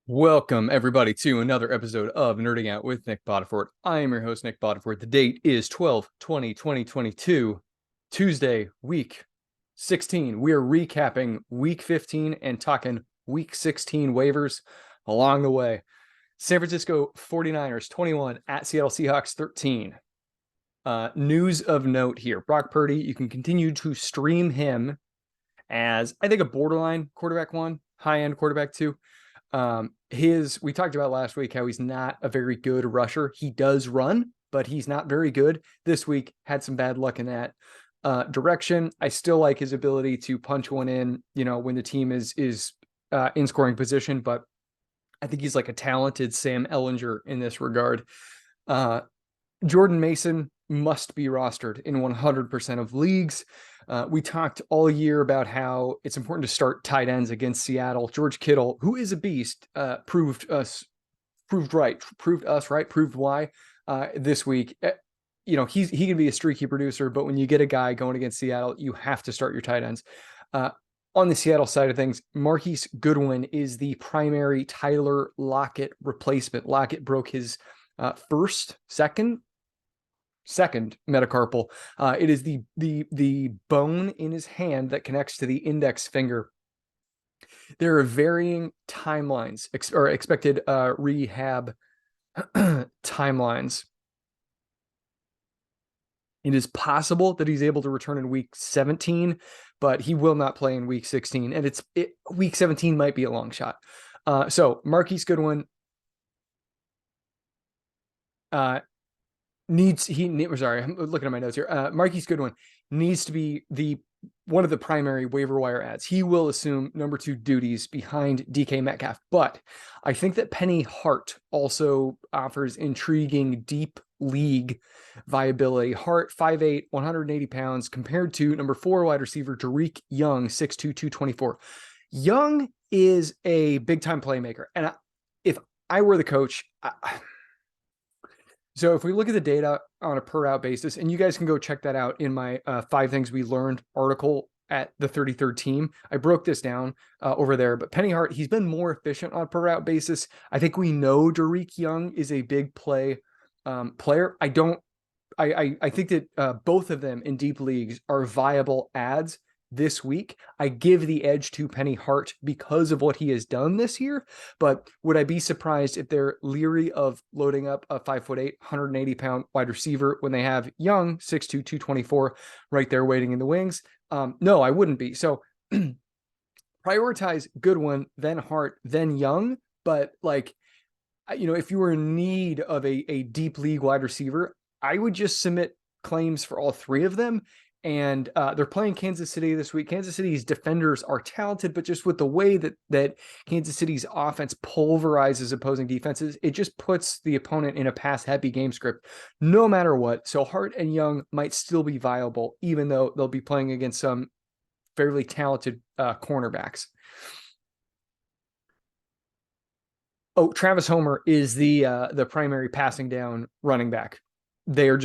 Welcome, everybody, to another episode of Nerding Out with Nic Bodiford. I am your host, Nic Bodiford. The date is 12/20/2022, Tuesday, week 16. We are recapping week 15 and talking week 16 waivers along the way. San Francisco 49ers 21 at Seattle Seahawks 13. News of note here. Brock Purdy, you can continue to stream him as, I think, a borderline quarterback one, high-end quarterback two. We talked about last week how he's not a very good rusher. He does run, but he's not very good. This week had some bad luck in that direction. I still like his ability to punch one in, when the team is in scoring position, but I think he's like a talented Sam Ellinger in this regard. Jordan Mason must be rostered in 100% of leagues. We talked all year about how it's important to start tight ends against Seattle. George Kittle, who is a beast, proved us right this week. He can be a streaky producer, but when you get a guy going against Seattle, you have to start your tight ends. On the Seattle side of things, Marquise Goodwin is the primary Tyler Lockett replacement. Lockett broke his second metacarpal. It is the bone in his hand that connects to the index finger. There are varying timelines or expected rehab timelines. It is possible that he's able to return in week 17, but he will not play in week 16. And week 17 might be a long shot. So Marquise Goodwin I'm looking at my notes here. Marquise Goodwin needs to be one of the primary waiver wire ads. He will assume number 2 duties behind DK Metcalf, but I think that Penny Hart also offers intriguing deep league viability. Hart, 5'8", 180 pounds, compared to number 4 wide receiver Tariq Young, 6'2", 224. Young is a big time playmaker, and if I were the coach, so if we look at the data on a per route basis, and you guys can go check that out in my 5 Things We Learned article at the 33rd team, I broke this down over there. But Penny Hart, he's been more efficient on a per route basis. I think we know Tariq Young is a big play player. I think that both of them in deep leagues are viable ads this week. I give the edge to Penny Hart because of what he has done this year, but would I be surprised if they're leery of loading up a 5'8", 180 pound wide receiver when they have Young, 6'2", 224 right there waiting in the wings? No, I wouldn't be. So prioritize Goodwin, then Hart, then Young. But if you were in need of a deep league wide receiver, I would just submit claims for all 3 of them. And they're playing Kansas City this week. Kansas City's defenders are talented, but just with the way that Kansas City's offense pulverizes opposing defenses, it just puts the opponent in a pass-heavy game script, no matter what. So Hart and Young might still be viable, even though they'll be playing against some fairly talented cornerbacks. Oh, Travis Homer is the primary passing down running back. They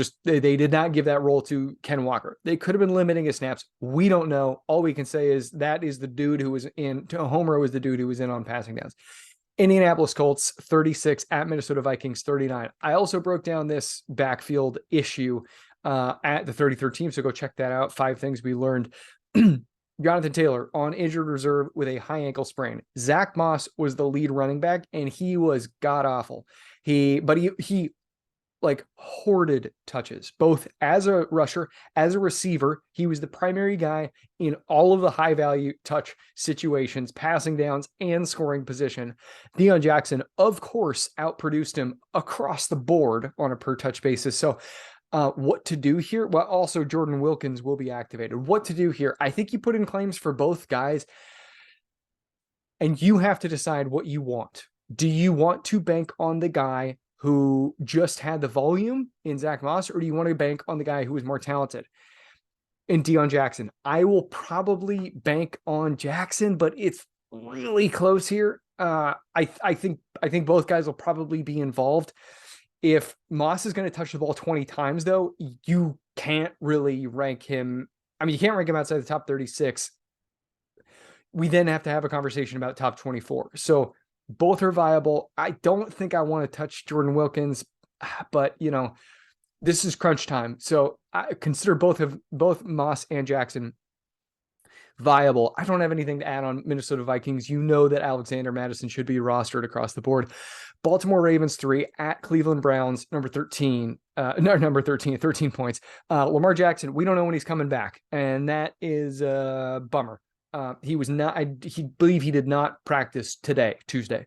did not give that role to Ken Walker. They could have been limiting his snaps. We don't know. All we can say is that is the dude who was in. Homer was the dude who was in on passing downs. Indianapolis Colts 36 at Minnesota Vikings 39. I also broke down this backfield issue at the 33rd team, so go check that out. 5 Things We Learned. Jonathan Taylor on injured reserve with a high ankle sprain. Zach Moss was the lead running back, and he was god awful. He hoarded touches, both as a rusher, as a receiver. He was the primary guy in all of the high value touch situations, passing downs and scoring position. Deion Jackson, of course, outproduced him across the board on a per touch basis. So what to do here? Well, also Jordan Wilkins will be activated. What to do here? I think you put in claims for both guys, and you have to decide what you want. Do you want to bank on the guy who just had the volume in Zach Moss, or do you want to bank on the guy who is more talented in Deion Jackson? I will probably bank on Jackson, but it's really close here. I think both guys will probably be involved. If Moss is going to touch the ball 20 times, though, you can't really rank him. I mean, you can't rank him outside the top 36. We then have to have a conversation about top 24. So Both are viable. I don't think I want to touch Jordan Wilkins, but this is crunch time. So I consider both Moss and Jackson viable. I don't have anything to add on Minnesota Vikings. You know that Alexander Mattison should be rostered across the board. Baltimore Ravens 3 at Cleveland Browns, number 13. Number 13, 13 points. Lamar Jackson, we don't know when he's coming back, and that is a bummer. He was not, he did not practice today, Tuesday,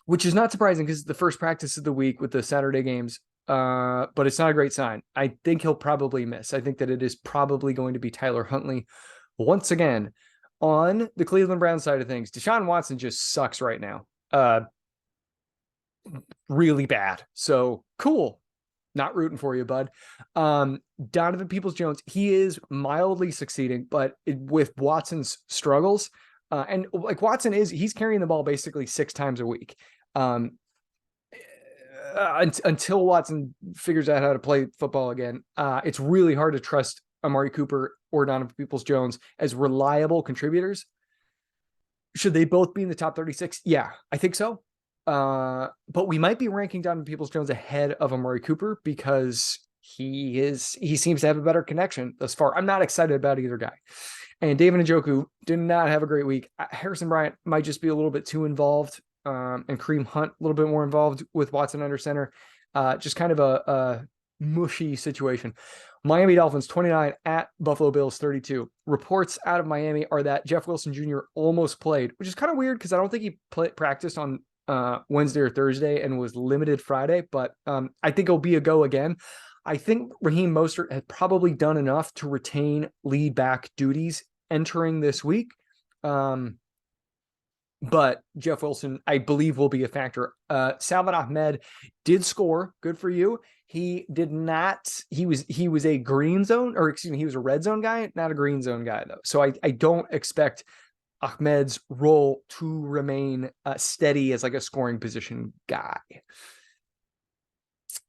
which is not surprising because it's the first practice of the week with the Saturday games. But it's not a great sign. I think he'll probably miss. I think that it is probably going to be Tyler Huntley once again. On the Cleveland Browns side of things, Deshaun Watson just sucks right now. Really bad. So cool. Not rooting for you, bud. Donovan Peoples-Jones, he is mildly succeeding, but with Watson's struggles, and like he's carrying the ball basically 6 times a week. Until Watson figures out how to play football again, it's really hard to trust Amari Cooper or Donovan Peoples-Jones as reliable contributors. Should they both be in the top 36? Yeah, I think so. But we might be ranking Donovan Peoples-Jones ahead of Amari Cooper because he seems to have a better connection thus far. I'm not excited about either guy. And David Njoku did not have a great week. Harrison Bryant might just be a little bit too involved. And Kareem Hunt a little bit more involved with Watson under center. Just kind of a mushy situation. Miami Dolphins 29 at Buffalo Bills 32. Reports out of Miami are that Jeff Wilson Jr. almost played, which is kind of weird because I don't think he practiced on Wednesday or Thursday and was limited Friday, but I think it'll be a go again. I think Raheem Mostert had probably done enough to retain lead back duties entering this week. But Jeff Wilson, I believe, will be a factor. Salvon Ahmed did score. Good for you. He did not. He was a green zone, or excuse me, he was a red zone guy, not a green zone guy though. So I don't expect Ahmed's role to remain steady as like a scoring position guy.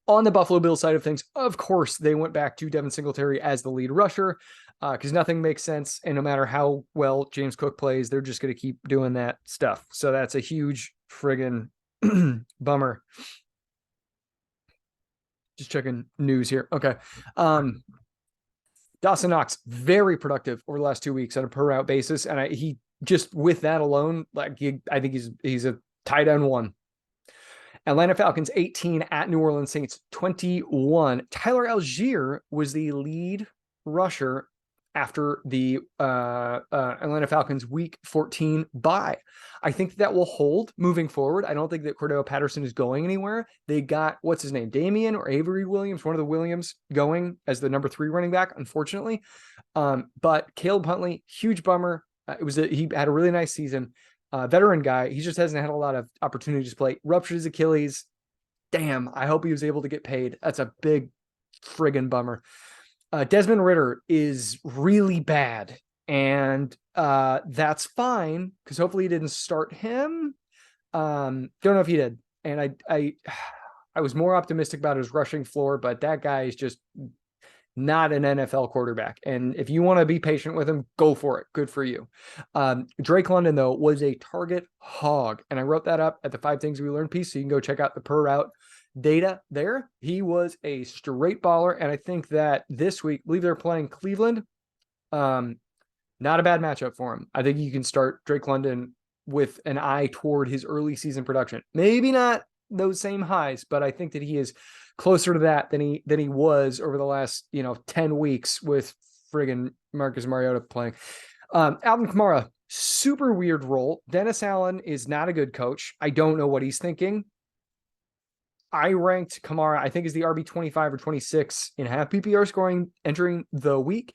On the Buffalo Bills side of things, of course, they went back to Devin Singletary as the lead rusher because nothing makes sense. And no matter how well James Cook plays, they're just going to keep doing that stuff. So that's a huge friggin' bummer. Just checking news here. Okay. Dawson Knox, very productive over the last 2 weeks on a per route basis. And he just with that alone, like I think he's a tight end 1. Atlanta Falcons 18 at New Orleans Saints 21. Tyler Algier was the lead rusher after the Atlanta Falcons week 14 bye. I think that will hold moving forward. I don't think that Cordell Patterson is going anywhere. They got, what's his name, Damian or Avery Williams, one of the Williams, going as the number 3 running back, unfortunately. But Caleb Huntley, huge bummer. He had a really nice season. Veteran guy. He just hasn't had a lot of opportunities to play. Ruptured his Achilles. Damn, I hope he was able to get paid. That's a big friggin' bummer. Desmond Ridder is really bad, and that's fine because hopefully he didn't start him. Don't know if he did. And I was more optimistic about his rushing floor, but that guy is just not an NFL quarterback. And if you want to be patient with him, go for it. Good for you. Drake London, though, was a target hog. And I wrote that up at the 5 Things We Learned piece. So you can go check out the per route data there. He was a straight baller. And I think that this week, I believe they're playing Cleveland. Not a bad matchup for him. I think you can start Drake London with an eye toward his early season production. Maybe not those same highs, but I think that he is closer to that than he was over the last 10 weeks with friggin' Marcus Mariota playing. Alvin Kamara, super weird role. Dennis Allen is not a good coach. I don't know what he's thinking. I ranked Kamara, I think, is the RB 25 or 26 in half PPR scoring entering the week.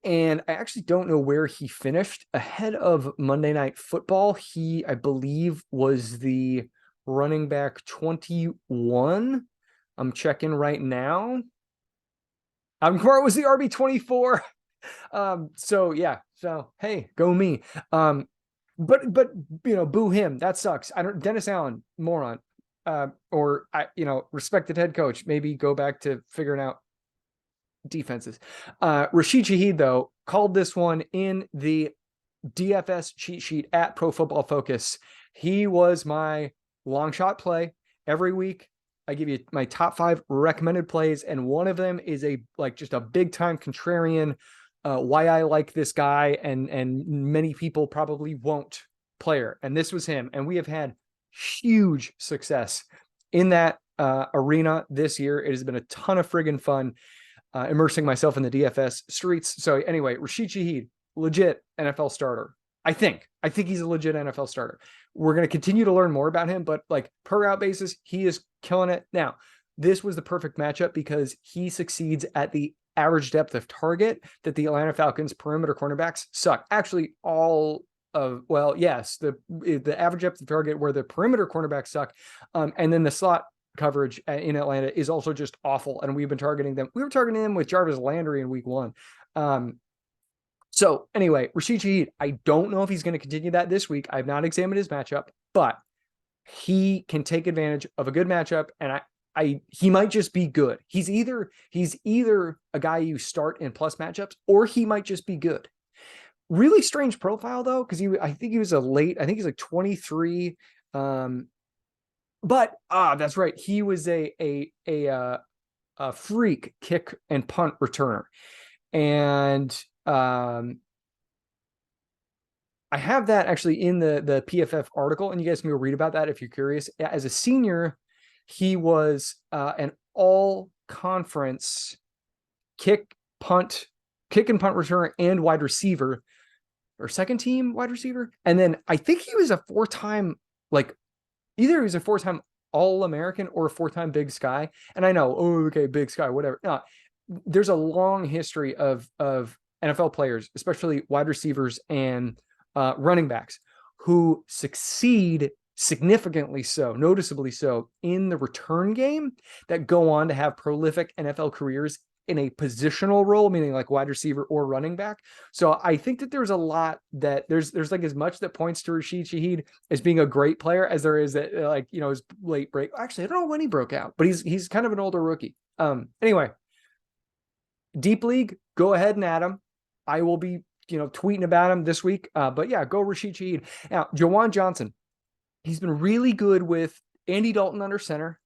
And I actually don't know where he finished ahead of Monday Night Football. He, I believe, was the running back 21. I'm checking right now. Kamara was the RB 24. So yeah. So hey, go me. But boo him. That sucks. Dennis Allen, moron. Or respected head coach. Maybe go back to figuring out defenses. Rashid Shaheed, though, called this one in the DFS cheat sheet at Pro Football Focus. He was my long shot play every week. I give you my top 5 recommended plays, and one of them is just a big time contrarian. Why I like this guy, and many people probably won't, player. And this was him. And we have had huge success in that arena this year. It has been a ton of friggin' fun immersing myself in the DFS streets. So anyway, Rashid Shaheed, legit NFL starter. I think he's a legit NFL starter. We're going to continue to learn more about him, but like per route basis, he is killing it. Now, this was the perfect matchup because he succeeds at the average depth of target that the Atlanta Falcons perimeter cornerbacks suck. Actually, the average depth of target where the perimeter cornerbacks suck, and then the slot coverage in Atlanta is also just awful. And we've been targeting them. We were targeting them with Jarvis Landry in week 1. So anyway, Rashid Shaheed, I don't know if he's going to continue that this week. I've not examined his matchup, but he can take advantage of a good matchup, and he might just be good. He's either a guy you start in plus matchups, or he might just be good. Really strange profile though, because I think he's like 23. But that's right. He was a freak kick and punt returner. And I have that actually in the PFF article, and you guys can go read about that if you're curious. As a senior, he was an all-conference kick and punt returner and wide receiver, or second team wide receiver. And then I think he was a 4-time, either he was a 4-time All-American or a 4-time Big Sky. And I know, Big Sky, whatever. No, there's a long history of NFL players, especially wide receivers and running backs, who succeed significantly so, noticeably so, in the return game, that go on to have prolific NFL careers in a positional role, meaning like wide receiver or running back. So I think that there's a lot that there's like as much that points to Rashid Shaheed as being a great player as there is that his late break. Actually, I don't know when he broke out, but he's kind of an older rookie. Anyway, Deep League, go ahead and add him. I will be tweeting about him this week. But yeah, go Rashid Shaheed. Now, Juwan Johnson, he's been really good with Andy Dalton under center.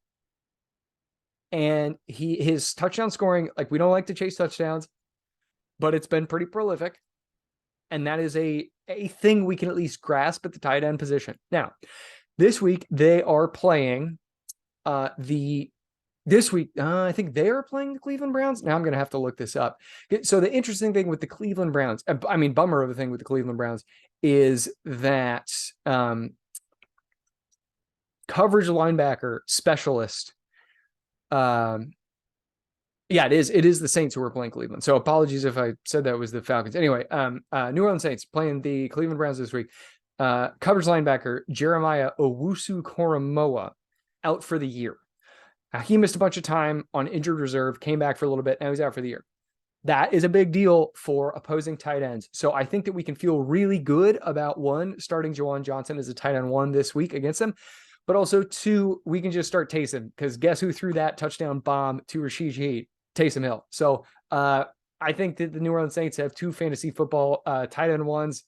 And his touchdown scoring, we don't like to chase touchdowns, but it's been pretty prolific. And that is a thing we can at least grasp at the tight end position. Now, this week they are playing I think they are playing the Cleveland Browns. Now I'm going to have to look this up. So the interesting thing with the Cleveland Browns, bummer of the thing with the Cleveland Browns, is that coverage linebacker specialist. It is the Saints who are playing Cleveland. So apologies if I said that was the Falcons. Anyway, New Orleans Saints playing the Cleveland Browns this week. Coverage linebacker Jeremiah Owusu-Koramoah out for the year. He missed a bunch of time on injured reserve, came back for a little bit, now he's out for the year. That is a big deal for opposing tight ends. So I think that we can feel really good about, 1, starting Juwan Johnson as a tight end 1 this week against them. But also 2, we can just start Taysom, because guess who threw that touchdown bomb to Rashid Shaheed? Taysom Hill. So I think that the New Orleans Saints have 2 fantasy football tight end 1s.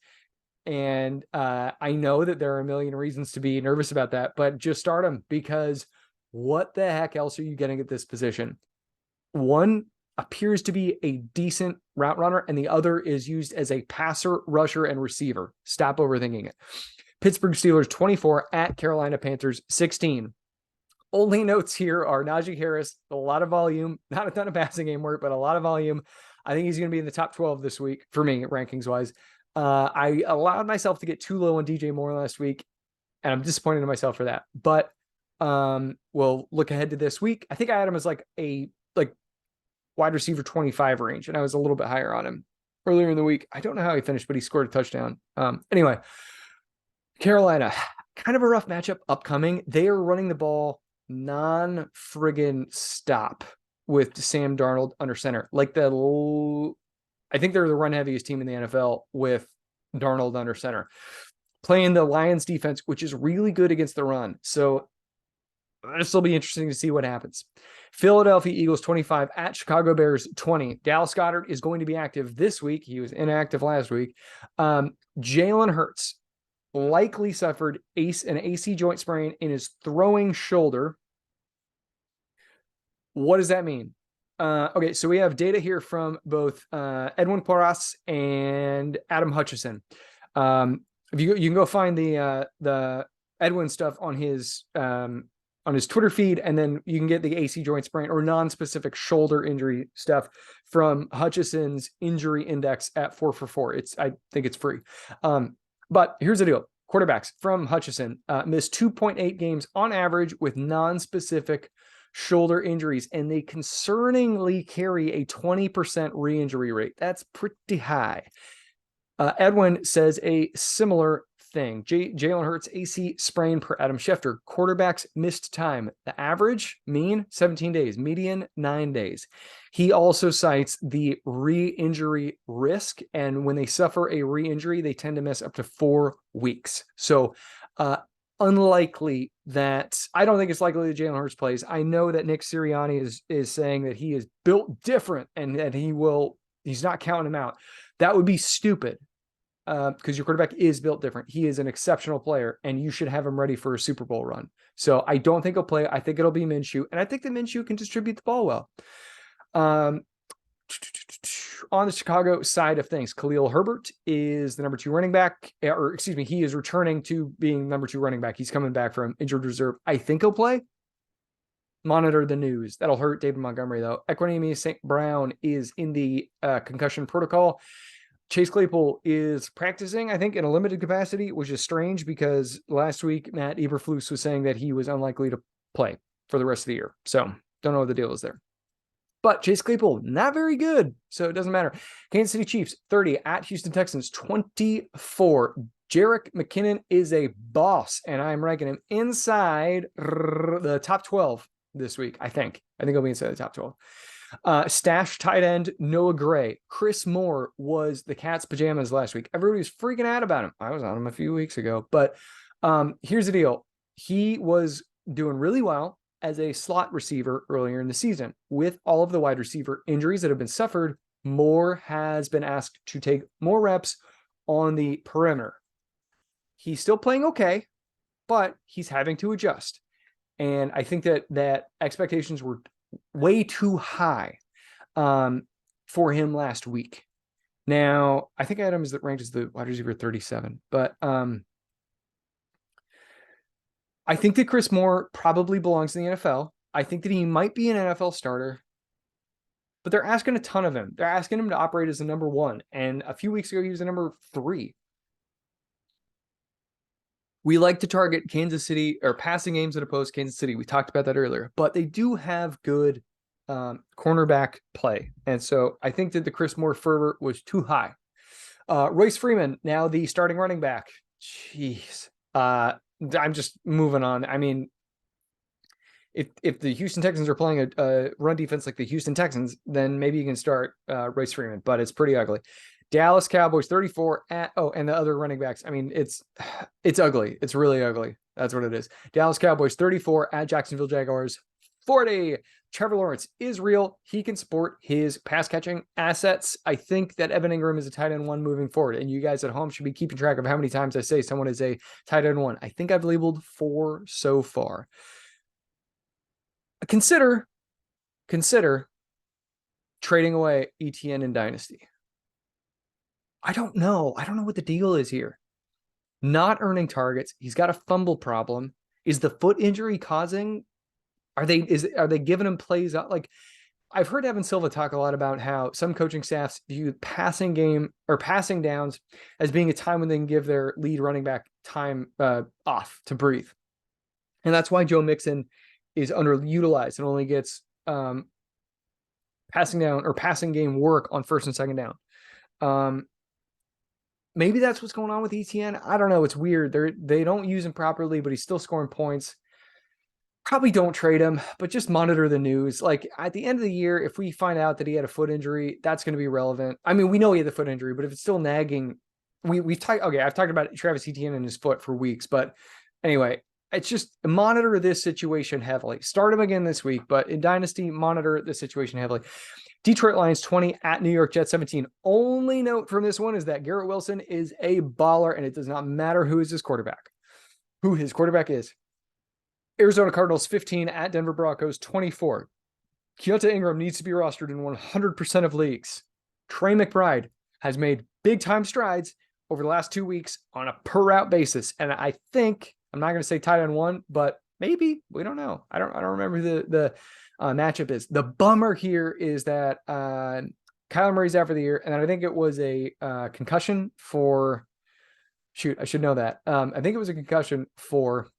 And I know that there are a million reasons to be nervous about that, but just start them, because what the heck else are you getting at this position? One appears to be a decent route runner, and the other is used as a passer, rusher, and receiver. Stop overthinking it. Pittsburgh Steelers 24 at Carolina Panthers 16. Only notes here are Najee Harris, a lot of volume, not a ton of passing game work, but a lot of volume. I think he's going to be in the top 12 this week for me, rankings wise. I allowed myself to get too low on DJ Moore last week, and I'm disappointed in myself for that. But we'll look ahead to this week. I think I had him as a wide receiver 25 range, and I was a little bit higher on him earlier in the week. I don't know how he finished, but he scored a touchdown. Anyway, Carolina, kind of a rough matchup upcoming. They are running the ball non-friggin' stop with Sam Darnold under center. I think they're the run heaviest team in the NFL with Darnold under center, playing the Lions defense, which is really good against the run. So this will be interesting to see what happens. Philadelphia Eagles 25 at Chicago Bears 20. Dallas Goedert is going to be active this week. He was inactive last week. Jalen Hurts likely suffered an AC joint sprain in his throwing shoulder. What does that mean? Okay, so we have data here from both Edwin Porras and Adam Hutchison. If you can go find the Edwin stuff on his Twitter feed, and then you can get the AC joint sprain or non-specific shoulder injury stuff from Hutchison's injury index at 444. I think it's free. But here's the deal. Quarterbacks from Hutchison missed 2.8 games on average with non-specific shoulder injuries, and they concerningly carry a 20% re-injury rate. That's pretty high. Edwin says a similar thing. Jalen Hurts AC sprain per Adam Schefter. Quarterbacks missed time. The average mean 17 days, median 9 days. He also cites the re-injury risk, and when they suffer a re-injury, they tend to miss up to 4 weeks. So unlikely that I don't think it's likely that Jalen Hurts plays. I know that Nick Sirianni is saying that he is built different and that he's not counting him out. That would be stupid because your quarterback is built different. He is an exceptional player, and you should have him ready for a Super Bowl run. So I don't think he'll play. I think it'll be Minshew, and I think that Minshew can distribute the ball well. On the Chicago side of things, Khalil Herbert is the number 2 running back, he is returning to being number 2 running back. He's coming back from injured reserve. I think he'll play. Monitor the news. That'll hurt David Montgomery, though. Equanimeous St. Brown is in the concussion protocol. Chase Claypool is practicing, I think, in a limited capacity, which is strange because last week Matt Eberflus was saying that he was unlikely to play for the rest of the year. So don't know what the deal is there. But Chase Claypool, not very good, so it doesn't matter. Kansas City Chiefs, 30 at Houston Texans, 24. Jerick McKinnon is a boss, and I'm ranking him inside the top 12 this week, I think. I think he'll be inside the top 12. Stash tight end Noah Gray. Chris Moore was the cat's pajamas last week. Everybody was freaking out about him. I was on him a few weeks ago. But here's the deal. He was doing really well as a slot receiver earlier in the season. With all of the wide receiver injuries that have been suffered, Moore has been asked to take more reps on the perimeter. He's still playing okay, but he's having to adjust. And I think that expectations were way too high for him last week. Now, I think I had him ranked as the wide receiver 37, but I think that Chris Moore probably belongs in the NFL. I think that he might be an NFL starter, but they're asking a ton of him. They're asking him to operate as a number 1. And a few weeks ago, he was a number 3. We like to target Kansas City or passing games that oppose Kansas City. We talked about that earlier, but they do have good cornerback play. And so I think that the Chris Moore fervor was too high. Royce Freeman, now the starting running back. Jeez. I'm just moving on. I mean, if the Houston Texans are playing a run defense like the Houston Texans, then maybe you can start Royce Freeman, but it's pretty ugly. Dallas Cowboys 34 and the other running backs. I mean, it's ugly. It's really ugly. That's what it is. Dallas Cowboys 34 at Jacksonville Jaguars 40. Trevor Lawrence is real. He can support his pass catching assets. I think that Evan Ingram is a tight end 1 moving forward, and you guys at home should be keeping track of how many times I say someone is a tight end 1. I think I've labeled 4 so far. Consider trading away ETN in Dynasty. I don't know what the deal is here. Not earning targets. He's got a fumble problem. Is the foot injury causing? Are they giving him plays out? Like, I've heard Evan Silva talk a lot about how some coaching staffs view passing game or passing downs as being a time when they can give their lead running back time off to breathe. And that's why Joe Mixon is underutilized and only gets passing down or passing game work on first and second down. Maybe that's what's going on with ETN. I don't know. It's weird. They don't use him properly, but he's still scoring points. Probably don't trade him, but just monitor the news. Like, at the end of the year, if we find out that he had a foot injury, that's going to be relevant. I mean, we know he had the foot injury, but if it's still nagging, I've talked about Travis Etienne and his foot for weeks, but anyway, it's just monitor this situation heavily. Start him again this week, but in Dynasty, monitor this situation heavily. Detroit Lions 20 at New York Jets 17. Only note from this one is that Garrett Wilson is a baller, and it does not matter who is his quarterback. Who his quarterback is. Arizona Cardinals 15 at Denver Broncos 24. Keontae Ingram needs to be rostered in 100% of leagues. Trey McBride has made big-time strides over the last 2 weeks on a per-route basis, and I think, I'm not going to say tight end one, but maybe, we don't know. I don't remember who the matchup is. The bummer here is that Kyler Murray's out for the year, and I think it was a concussion for, I should know that. I think it was a concussion for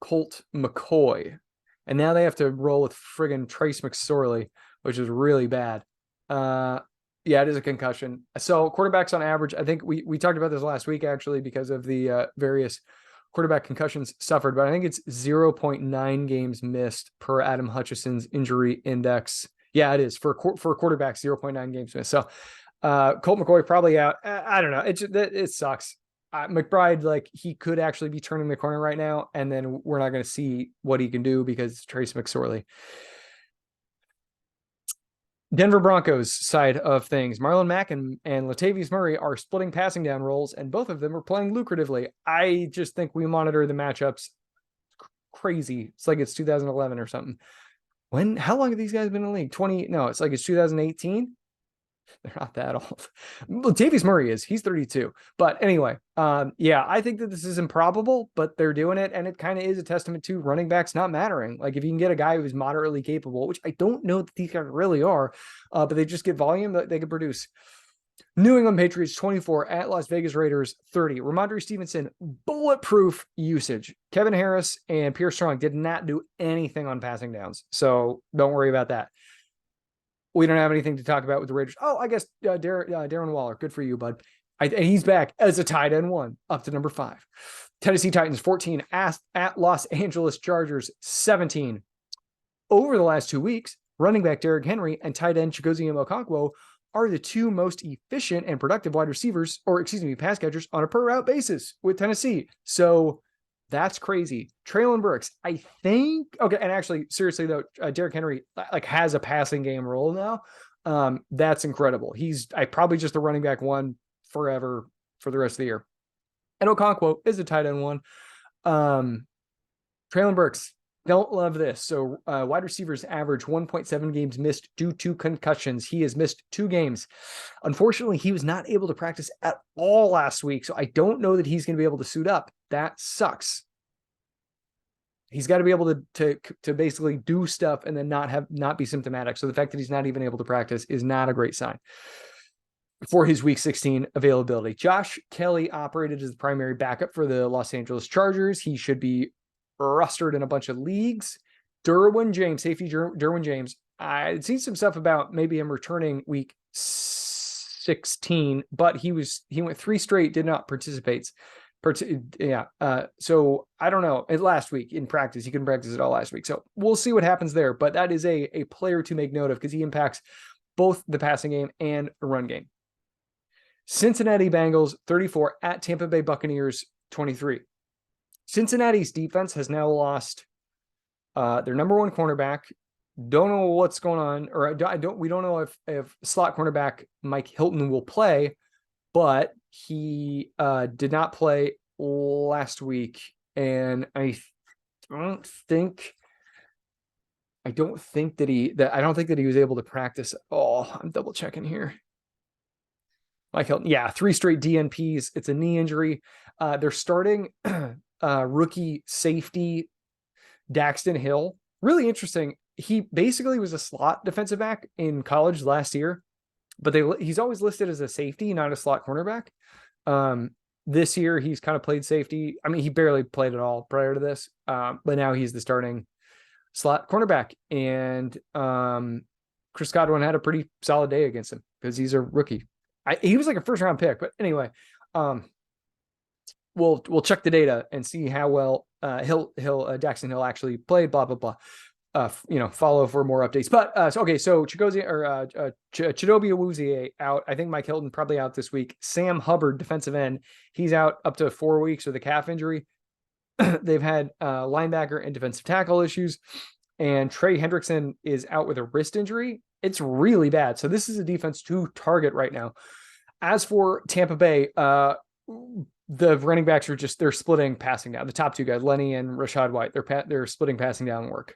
Colt McCoy, and now they have to roll with friggin' Trace McSorley, which is really bad. Yeah, it is a concussion. So quarterbacks on average, I think we talked about this last week, actually, because of the various quarterback concussions suffered, but I think it's 0.9 games missed per Adam Hutchinson's injury index. Yeah, it is for quarterbacks, 0.9 games missed. So Colt McCoy probably out. I don't know. It sucks. McBride, like, he could actually be turning the corner right now, and then we're not going to see what he can do because it's Trace McSorley. Denver Broncos side of things, Marlon Mack and Latavius Murray are splitting passing down roles, and both of them are playing lucratively. I just think we monitor the matchups crazy. It's like it's 2011 or something. How long have these guys been in the league? 20? No, it's like it's 2018. They're not that old. Latavius Murray is. He's 32. But anyway, yeah, I think that this is improbable, but they're doing it, and it kind of is a testament to running backs not mattering. Like, if you can get a guy who's moderately capable, which I don't know that these guys really are, but they just get volume that they can produce. New England Patriots 24 at Las Vegas Raiders 30. Ramondre Stevenson, bulletproof usage. Kevin Harris and Pierre Strong did not do anything on passing downs, so don't worry about that. We don't have anything to talk about with the Raiders. Oh, I guess Darren Waller. Good for you, bud. He's back as a tight end one, up to number 5. Tennessee Titans 14 at Los Angeles Chargers 17. Over the last 2 weeks, running back Derrick Henry and tight end Chigozie Okonkwo are the 2 most efficient and productive wide receivers, pass catchers on a per route basis with Tennessee. So that's crazy. Treylon Burks, I think. Okay, and actually, seriously though, Derrick Henry like has a passing game role now. That's incredible. He's probably just a running back one forever for the rest of the year. And Okonkwo is a tight end one. Treylon Burks, don't love this. So wide receivers average 1.7 games missed due to concussions. He has missed 2 games. Unfortunately, he was not able to practice at all last week, so I don't know that he's going to be able to suit up. That sucks. He's got to be able to basically do stuff and then not be symptomatic. So the fact that he's not even able to practice is not a great sign for his week 16 availability. Josh Kelly operated as the primary backup for the Los Angeles Chargers. He should be rostered in a bunch of leagues. Safety Derwin James. I'd seen some stuff about maybe him returning week 16, but he went 3 straight, did not participate. So I don't know. Last week in practice, he couldn't practice at all last week. So we'll see what happens there. But that is a player to make note of because he impacts both the passing game and the run game. Cincinnati Bengals 34 at Tampa Bay Buccaneers 23. Cincinnati's defense has now lost their number 1 cornerback. Don't know what's going on, or we don't know if slot cornerback Mike Hilton will play, but he did not play last week, and I don't think that he was able to practice. Oh, I'm double checking here. Mike Hilton, 3 straight DNPs. It's a knee injury. They're starting rookie safety Daxton Hill. Really interesting. He basically was a slot defensive back in college last year, but he's always listed as a safety, not a slot cornerback. This year he's kind of played safety. I mean, he barely played at all prior to this, but now he's the starting slot cornerback. And Chris Godwin had a pretty solid day against him because he's a rookie. He was like a first round pick, but anyway, we'll check the data and see how well Daxton Hill actually played. Blah blah blah. Follow for more updates. But so Chidobe Awuzie out. I think Mike Hilton probably out this week. Sam Hubbard, defensive end, he's out up to 4 weeks with a calf injury. they've had linebacker and defensive tackle issues, and Trey Hendrickson is out with a wrist injury. It's really bad. So this is a defense to target right now. As for Tampa Bay, the running backs are they're splitting passing down. The top two guys, Lenny and Rashad White, they're splitting passing down work.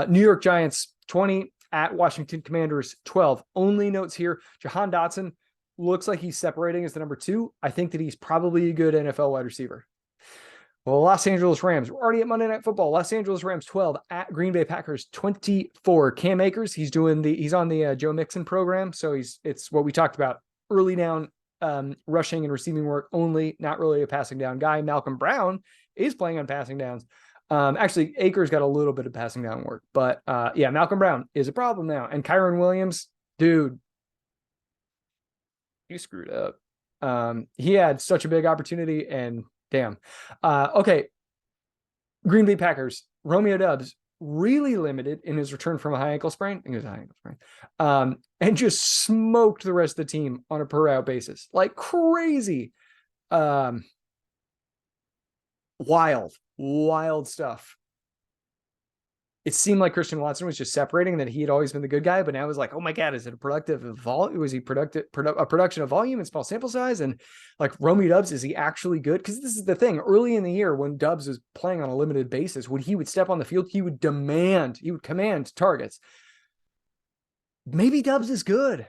New York Giants 20 at Washington Commanders 12. Only notes here, Jahan Dotson looks like he's separating as the number 2. I think that he's probably a good NFL wide receiver. Well, Los Angeles Rams, we're already at Monday Night Football. Los Angeles Rams 12 at Green Bay Packers 24. Cam Akers, he's on the Joe Mixon program. So it's what we talked about, early down rushing and receiving work only, not really a passing down guy. Malcolm Brown is playing on passing downs. Actually, Akers got a little bit of passing down work, but yeah, Malcolm Brown is a problem now. And Kyron Williams, dude, you screwed up. He had such a big opportunity, and damn. Okay. Green Bay Packers, Romeo Doubs, really limited in his return from a high ankle sprain. I think it was a high ankle sprain. And just smoked the rest of the team on a per route basis. Like crazy. Wild stuff. It seemed like Christian Watson was just separating, that he had always been the good guy, but now it was like, oh my God, is it a productive volume? Was he a production of volume and small sample size? And like Romeo Doubs, is he actually good? Because this is the thing, early in the year when Doubs was playing on a limited basis, when he would step on the field, he would command targets. Maybe Doubs is good.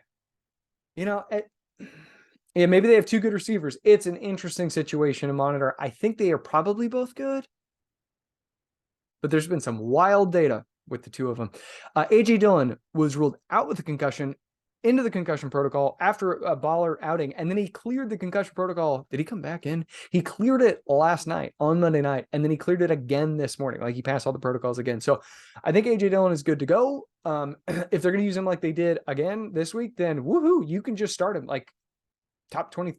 Yeah, maybe they have 2 good receivers. It's an interesting situation to monitor. I think they are probably both good, but there's been some wild data with the 2 of them. AJ Dillon was ruled out with a concussion, into the concussion protocol after a baller outing, and then he cleared the concussion protocol. Did he come back in? He cleared it last night on Monday night, and then he cleared it again this morning. Like he passed all the protocols again. So I think AJ Dillon is good to go. If they're going to use him like they did again this week, then woohoo, you can just start him like top 20,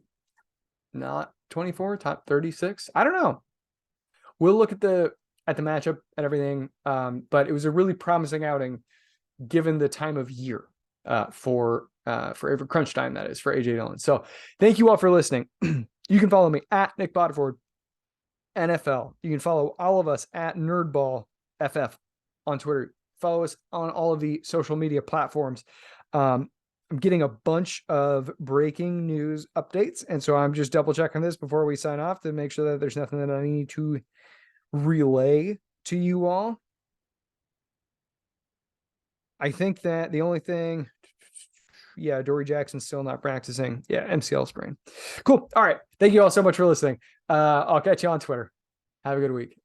not 24, top 36. I don't know. We'll look at the matchup and everything. But it was a really promising outing given the time of year for every crunch time, that is, for AJ Dillon. So thank you all for listening. You can follow me at Nic Bodiford NFL. You can follow all of us at NerdBall FF on Twitter. Follow us on all of the social media platforms. I'm getting a bunch of breaking news updates, and so I'm just double checking this before we sign off to make sure that there's nothing that I need to relay to you all. I think that the only thing, yeah, Dory Jackson's still not practicing. Yeah, MCL sprain. Cool. All right. Thank you all so much for listening. I'll catch you on Twitter. Have a good week.